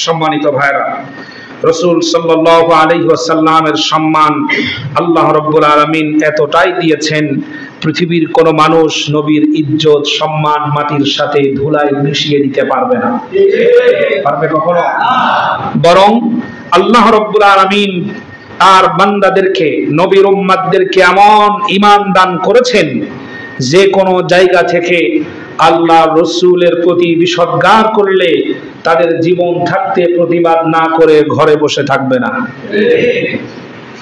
সম্মানিত ভাইরা, রাসূল সাল্লাল্লাহু আলাইহি ওয়াসাল্লামের সম্মান আল্লাহ রাব্বুল আলামিন এতটাই দিয়েছেন, পৃথিবীর কোন মানুষ নবীর ইজ্জত সম্মান মাটির সাথে ধুলায় মিশিয়ে দিতে পারবে না। পারবে কখনো? বরং আল্লাহ রাব্বুল আলামিন তার বান্দাদেরকে, নবীর উম্মতদেরকে এমন ঈমান দান করেছেন যে কোনো জায়গা থেকে আল্লাহ রসুলের প্রতি বিষোদ্গার করলে তাদের জীবন থাকতে প্রতিবাদ না করে ঘরে বসে থাকবে না।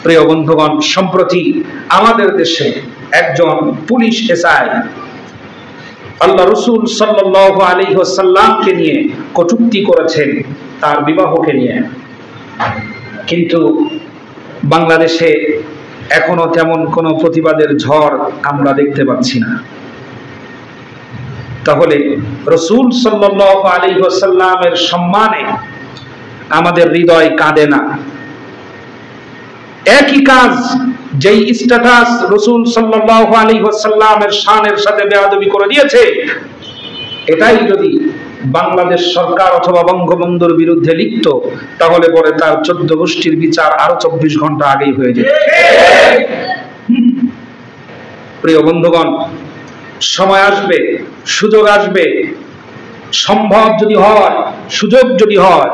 প্রিয় বন্ধুগণ, সম্প্রতি আমাদের দেশে একজন পুলিশ এসআই আল্লাহ রসুল সাল্লাল্লাহু আলাইহি ওয়াসাল্লামকে নিয়ে কটূক্তি করেছেন তার বিবাহকে নিয়ে, কিন্তু বাংলাদেশে এখনো তেমন কোনো প্রতিবাদের ঝড় আমরা দেখতে পাচ্ছি না। তাহলে রাসূল সাল্লাল্লাহু আলাইহি ওয়াসাল্লামের সম্মানে আমাদের হৃদয় কাঁদে না। একই কাজ, যেই স্ট্যাটাস রাসূল সাল্লাল্লাহু আলাইহি ওয়াসাল্লামের শানের সাথে বেয়াদবি করে দিয়েছে, এটাই যদি বাংলাদেশ সরকার অথবা বঙ্গবন্ধুর বিরুদ্ধে লিখত, তাহলে পরে তার 14 গোষ্ঠীর বিচার আরো 24 ঘন্টা আগেই হয়ে যেত। প্রিয় বন্ধুগণ, সময় আসবে, সুযোগ আসবে, সম্ভব যদি হয়, সুযোগ যদি হয়,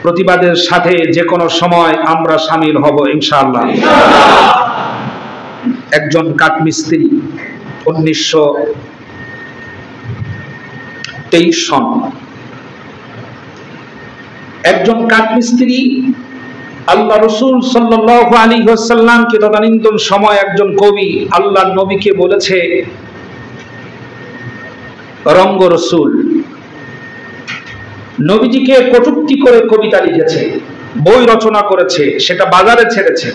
প্রতিবাদের সাথে যে কোনো সময় আমরা শামিল হব ইনশাআল্লাহ। একজন কাঠমিস্ত্রি 1923 সন, একজন কাঠমিস্ত্রি আল্লাহ রসুল সাল্লাল্লাহু আলাইহি ওয়াসাল্লামকে তদানীন্তন সময় একজন কবি আল্লাহর নবীকে বলেছে রঙ্গ রসুল। নবীজিকে কটূক্তি করে কবিতা লিখেছে, বই রচনা করেছে, সেটা বাজারে ছেড়েছে।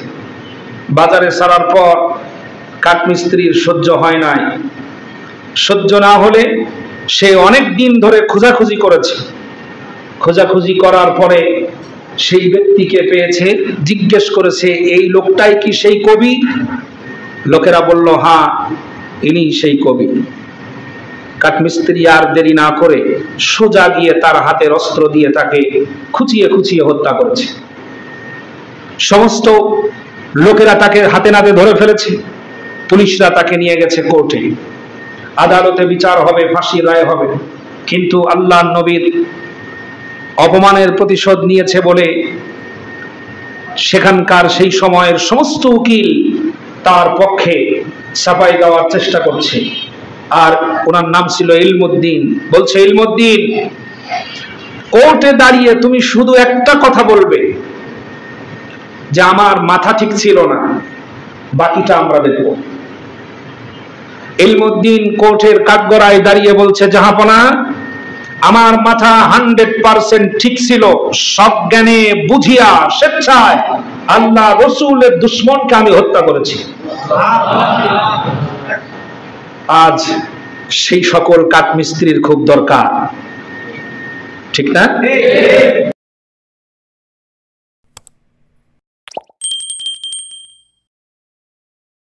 বাজারে ছাড়ার পর কাঠমিস্ত্রির সহ্য হয় নাই। সহ্য না হলে সে অনেক দিন ধরে খোঁজাখুঁজি করেছে। খোঁজাখুঁজি করার পরে সেই ব্যক্তিকে পেয়েছে, জিজ্ঞেস করেছে, এই লোকটাই কি সেই কবি? লোকেরা বলল, হ্যাঁ, ইনি সেই কবি। কাঠমিস্ত্রি আর দেরি না করে সোজা গিয়ে তার হাতের অস্ত্র দিয়ে তাকে খুঁচিয়ে খুঁচিয়ে হত্যা করেছে। সমস্ত লোকেরা তাকে হাতে নাতে ধরে ফেলেছে। পুলিশরা তাকে নিয়ে গেছে কোর্টে, আদালতে বিচার হবে, ফাঁসির রায় হবে। কিন্তু আল্লাহর নবীর অপমানের প্রতিশোধ নিয়েছে বলে সেখানকার সেই সময়ের সমস্ত উকিল তার পক্ষে সাফাই দেওয়ার চেষ্টা করছে। আর ওনার নাম ছিল ইলমুদ্দিন। বলছে, ইলমুদ্দিন, কোর্টে দাঁড়িয়ে তুমি শুধু একটা কথা বলবে যে আমার মাথা ঠিক ছিল না, বাকিটা আমরা দেখব। ইলমুদ্দিন কোর্টের কাঠগড়ায় দাঁড়িয়ে বলছে, জাহাপনা, আমার মাথা 100% ঠিক ছিল। সজ্ঞানে বুঝিয়া স্বেচ্ছায় আল্লাহ রসুলের দুশমনকে আমি হত্যা করেছি। আজ সেই সকল কাঠমিস্ত্রির খুব দরকার, ঠিক না?